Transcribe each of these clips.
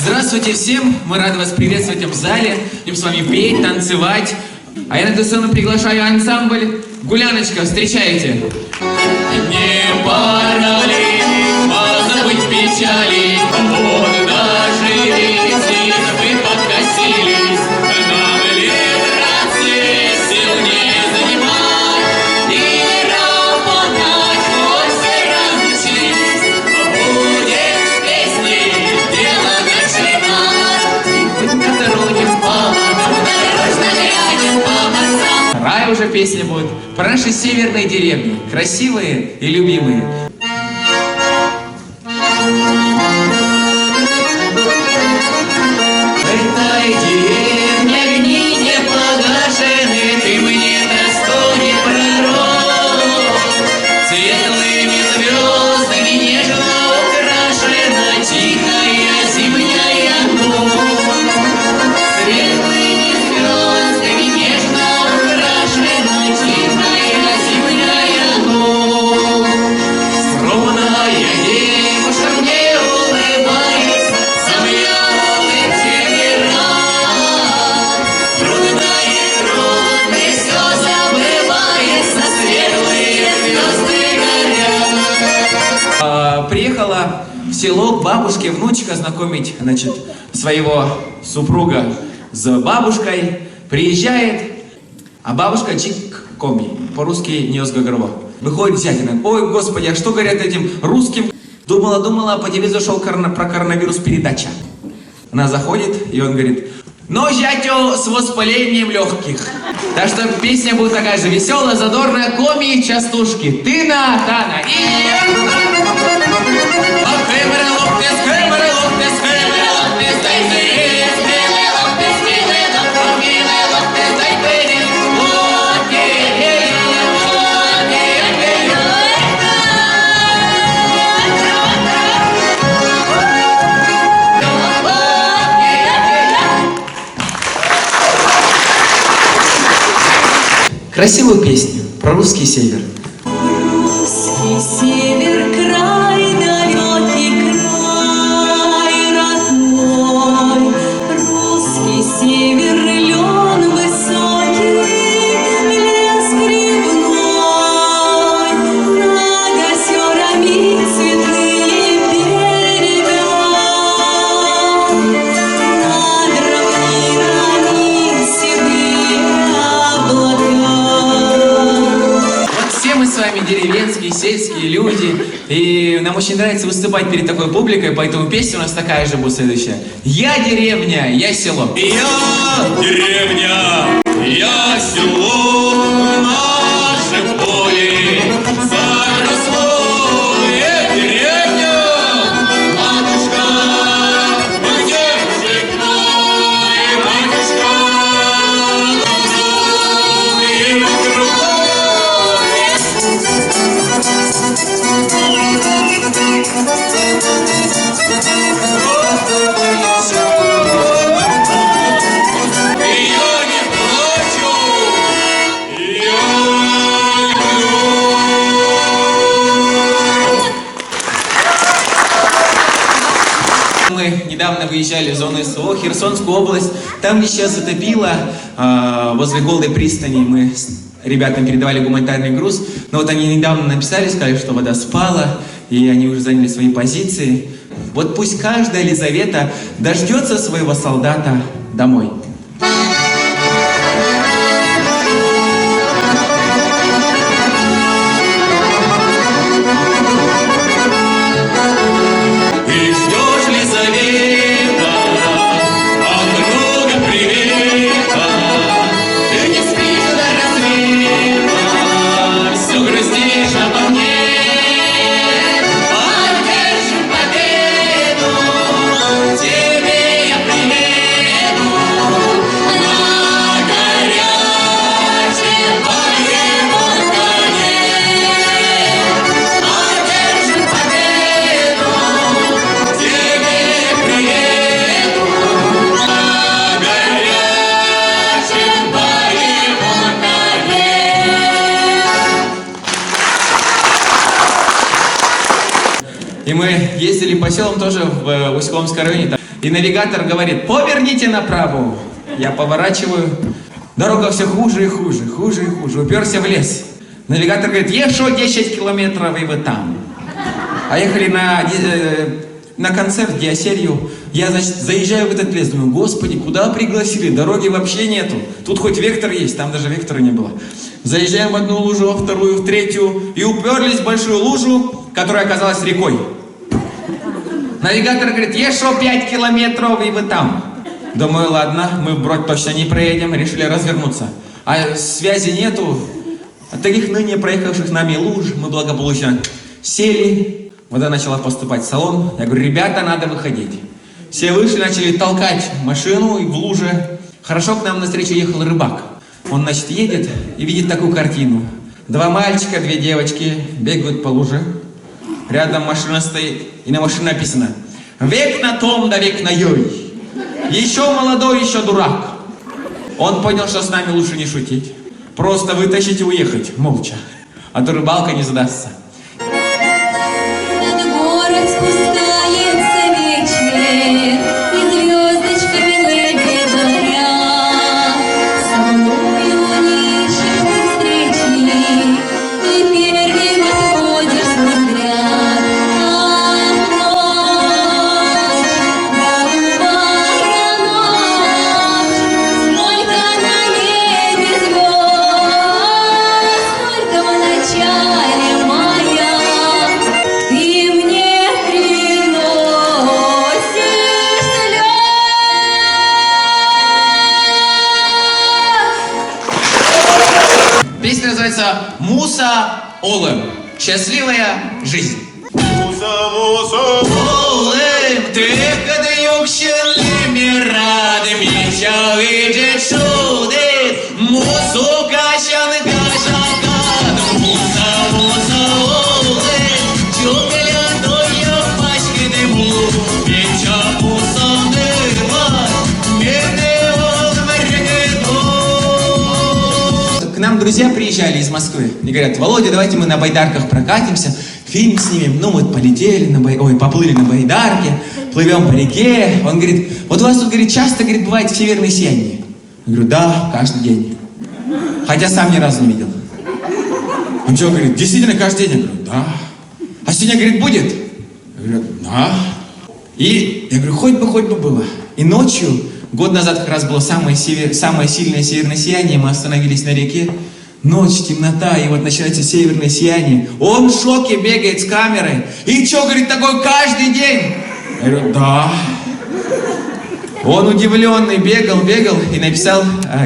Здравствуйте всем! Мы рады вас приветствовать в зале. Будем с вами петь, танцевать. А я на эту сцену приглашаю ансамбль «Гуляночка». Встречайте! Не пора ли позабыть печали, вот даже если вы подкосились, нам лет рации сил не занимать, и работать хоть все разучились, будет с песней дело начинать. И хоть на дороге поводом, дорожно глядя по мостам. Рай уже песня будет про наши северные деревни, красивые и любимые. Этой деревне огни не погашены, ты мне достойный пророк. Светлыми звездами нежно украшена тихая зимняя ночь. Светлыми звездами нежно украшена тихая зимняя ночь. Скромная девушка мне улыбается, сам я улыбчивый рад. Трудно и все забывается, светлые звезды горят. Приехала в село к бабушке внучка знакомить, значит, своего супруга с бабушкой. Приезжает, а бабушка чик коми, по-русски не разговаривала. Выходит зять, она: ой, господи, а что говорят этим русским? Думала, по телевизору шел про коронавирус передача. Она заходит, и он говорит: ну, зятю с воспалением легких. Так что песня будет такая же веселая, задорная, коми, частушки. Тына, тана и... Красивую песню про русский север. Русский север, край далекий, край родной. Русский север, лен высокий, лес грибной. Над озерами цветные берега, над равнинами седые облака. Все мы с вами деревенские, сельские люди, и нам очень нравится выступать перед такой публикой, поэтому песня у нас такая же будет следующая. Я деревня, я село. Я деревня, я село, наше поле заросло. Я деревня, матушка, где же край, матушка, и кругом. Мы недавно выезжали в зону СВО, Херсонскую область, там где сейчас затопило, возле Голой пристани мы с ребятам передавали гуманитарный груз, но вот они недавно написали, сказали, что вода спала, и они уже заняли свои позиции. Вот пусть каждая Елизавета дождется своего солдата домой. И мы ездили по селам тоже в Усть-Ломском районе. И навигатор говорит: поверните направо. Я поворачиваю. Дорога все хуже и хуже, хуже и хуже. Уперся в лес. Навигатор говорит: еще 10 километров и вы там. А ехали на концерт, геосерию. Я, значит, заезжаю в этот лес, думаю: господи, куда пригласили? Дороги вообще нету. Тут хоть вектор есть, там даже вектора не было. Заезжаем в одну лужу, во вторую, в третью. И уперлись в большую лужу, которая оказалась рекой. Навигатор говорит: еще 5 километров и вы там. Думаю, ладно, мы вброд точно не проедем. Решили развернуться. А связи нету. От таких ныне проехавших нами луж мы благополучно сели. Вода начала поступать в салон. Я говорю: ребята, надо выходить. Все вышли, начали толкать машину и в луже. Хорошо, к нам навстречу ехал рыбак. Он, значит, едет и видит такую картину. 2 мальчика, 2 девочки бегают по луже. Рядом машина стоит, и на машине написано: век на том, да век на ей. Еще молодой, еще дурак. Он понял, что с нами лучше не шутить. Просто вытащить и уехать, молча. А то рыбалка не задастся. Над город спускается вечер, и звездочками небе горят. Со мною ищешь ты встречи, и первым отводишь свой взгляд. Ах, голубая ночь, сколько на небе звезд, сколько в начале мая ты мне приносишь слез. Песня называется «Муса Олем». Счастливая жизнь. Олем, ты когда юкшелими радами чавиджет шудет, мусу кашан кашакан, муса Олем, чукеля доя пачки дыму, печа муса дыма, меде К нам друзья приезжали из Москвы и говорят: Володя, давайте мы на байдарках прокатимся, фильм снимем. Ну вот полетели, поплыли на байдарке, плывем по реке. Он говорит: вот у вас тут, говорит, часто, говорит, бывает северное сияние. Я говорю: да, каждый день. Хотя сам ни разу не видел. Он что, говорит, действительно каждый день? Я говорю: да. А сегодня, говорит, будет? Я говорю: да. И я говорю: хоть бы было. И ночью, год назад как раз было самое сильное северное сияние, мы остановились на реке. Ночь, темнота, и вот начинается северное сияние. Он в шоке бегает с камерой. И что, говорит, такой каждый день? Я говорю: да. Он удивленный бегал и написал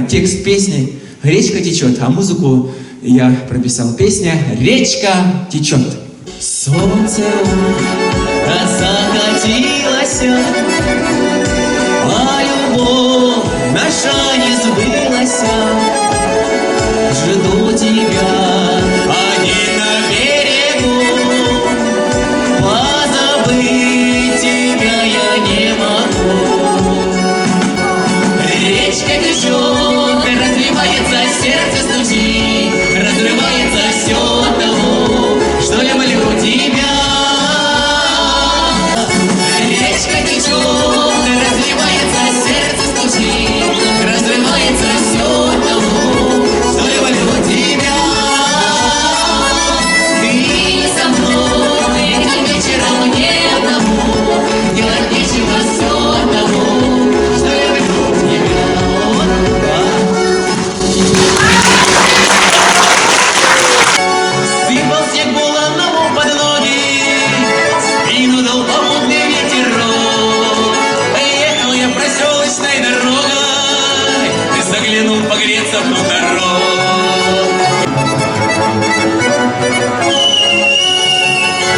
текст песни «Речка течет», а музыку я прописал. Песня «Речка течет». Солнце закатилось, а любовь наша не сбылась. Жду тебя один на берегу, позабыть тебя я не могу. Речка течет, разливается, сердце стучит, разрывается все от того, что люблю тебя. Речка течет, разливается, сердце стучит, разрывается все от того, что люблю тебя. Ты не со мной, этим вечером не одному, делать нечего, все от того, что люблю тебя. Сыпал снег буланому под ноги, спину дул попутный ветерок. Ехал я проселочной дорогой, ты заглянул погреться в хуторок.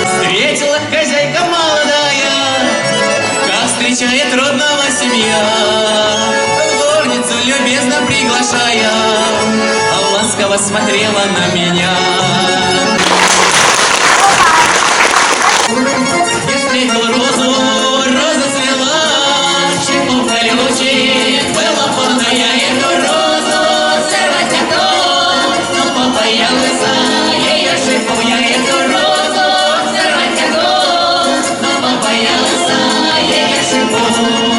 Встретила хозяйка молодая, как встречает родного семья. В горницу любезно приглашая, ласково смотрела на меня. Я встретил розу, роза цвела, чепок колючий, была полная эту розу сорвать готов, но побоялась ее шипов, я эту розу сорвать готов, но побоялась ее шипов.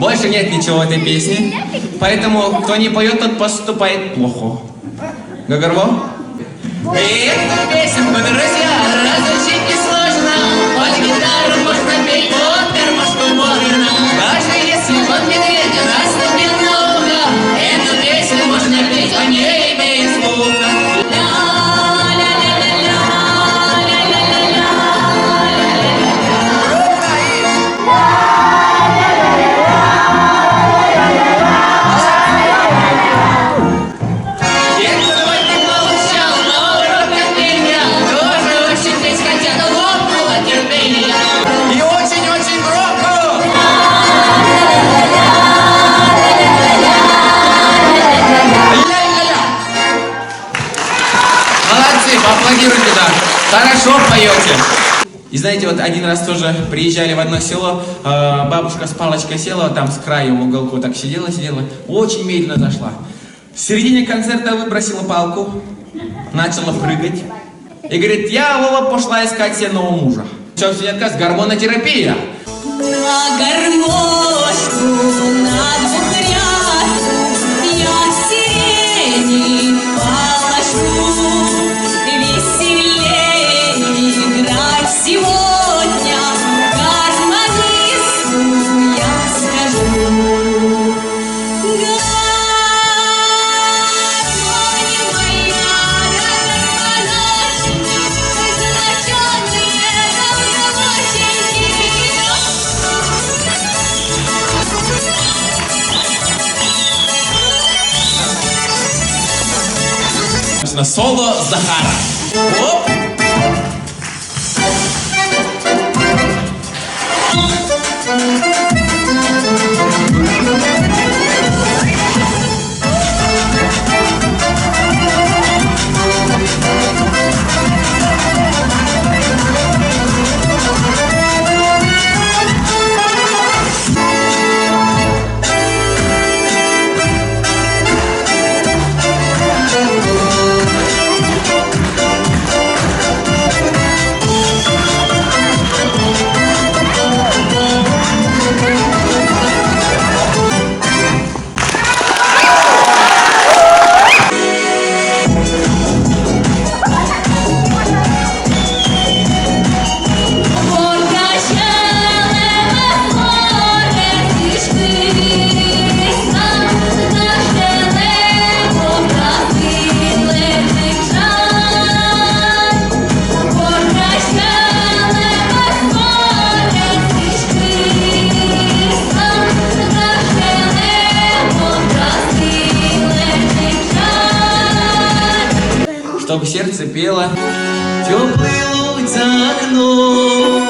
Больше нет ничего в этой песне. Поэтому, кто не поет, тот поступает плохо. Гагарво? И эту песенку, друзья, разучить несложно. Под гитару можно петь, под гармошку можно. Даже если он медведь наступил на ухо, эту песню можно петь, он не имеет слуха. И очень-очень громко! Ля-ля-ля! Молодцы, поаплодируйте, да. Хорошо поете. И знаете, вот один раз тоже приезжали в одно село, бабушка с палочкой села, там с краю в уголку так сидела, очень медленно зашла. В середине концерта выбросила палку, начала прыгать. И говорит, я, Вова, пошла искать себе нового мужа. Что, все отказ? Гормонотерапия. На гармошку, на двухрядку я сирени положу. Веселее играть сегодня гармонисту я скажу. Гармония моя, гармоночки, золоченые колокольчики. На соло Захара. Оп! Чтобы сердце пело. Теплый луч за окном,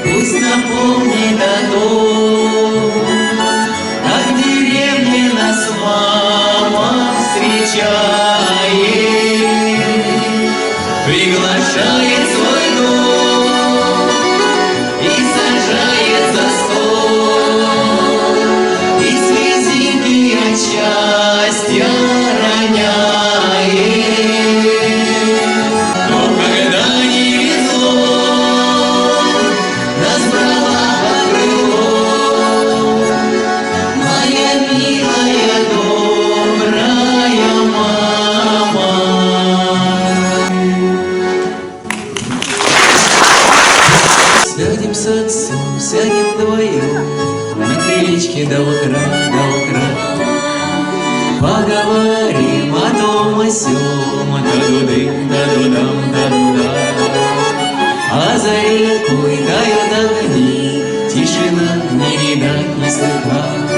пусть наполнит дом. Как в деревне нас мама встречает, приглашает в свой дом и сажает за стол. И слезинки от счастья роняет. Сядем с отцом, сядем вдвоем на крылечке до утра, поговорим о том, о сём, да-дудым, да-дудам, да-дуда. А за рекой тают огни, тишина не видать, не слыхать.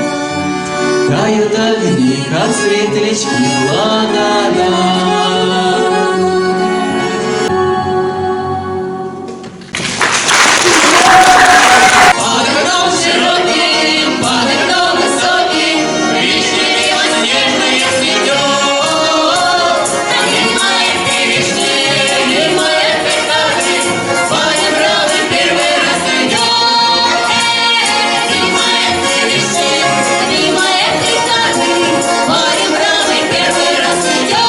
Тают огни, как светлячки, благодать. Первый раз идет.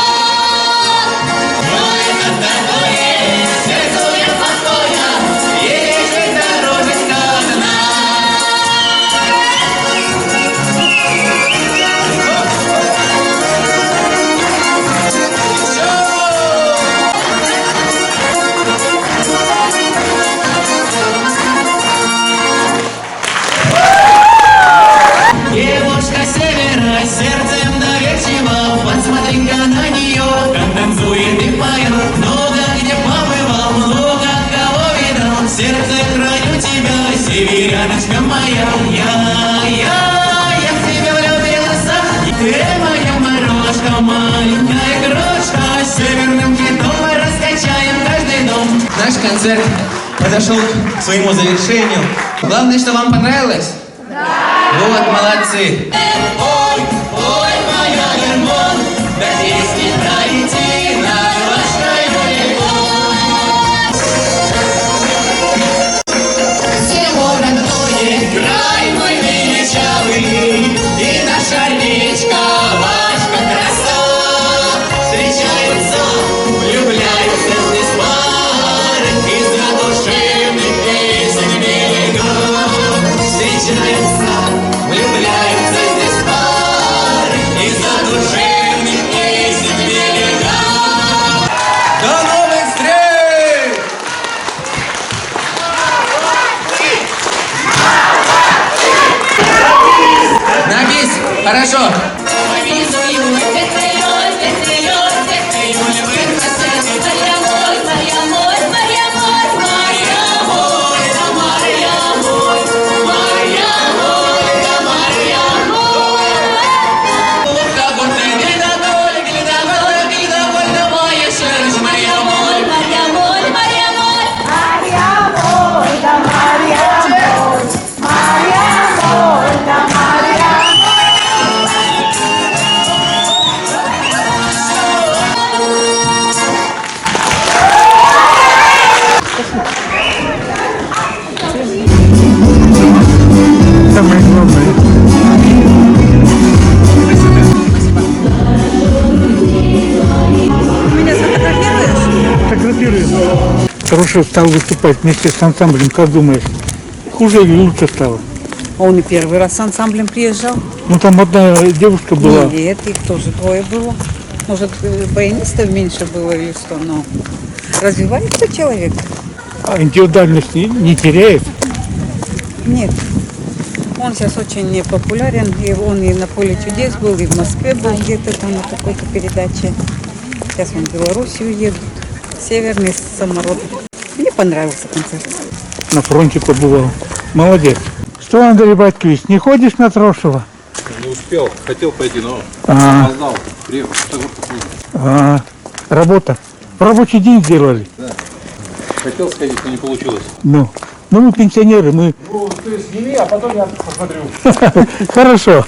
северяночка моя, я в тебя влюбился. Ты моя морожка, маленькая игрушка, северным китом мы раскачаем каждый дом. Наш концерт подошел к своему завершению. Главное, что вам понравилось? Да! Вот, молодцы! Ой, ой, моя гормон, до песни пройти на вашей любовь. Село родное, край мой величавый, и наша речка, ваша краса. Встречаются, влюбляются здесь пары, из задушевных песен берега. Встречаются, влюбляются здесь пары, из задушевных песен берега. До новых встреч! На бис! Хорошо! Самое главное. Меня сфотографируешь? Фотографирую. Хорошо стал выступать вместе с ансамблем, как думаешь? Хуже или лучше стало? Он и первый раз с ансамблем приезжал. Ну там одна девушка была. Нет, их тоже двое было. Может, баянистов меньше было или что, но развивается человек. А индивидуальность не теряет? Нет. Он сейчас очень непопулярен. И он и на поле чудес был, и в Москве был где-то там на какой-то передаче. Сейчас он в Белоруссию едут. Северный самород. Мне понравился концерт. На фронте побывал. Молодец. Что, Андрей Батькович, не ходишь на Трошева? Не успел, хотел пойти, но А, опоздал. Приехал, что-то попозже. работа. В рабочий день сделали. Хотел сходить, но не получилось. Ну мы пенсионеры, мы... Ну, ты сними, а потом я посмотрю. Хорошо.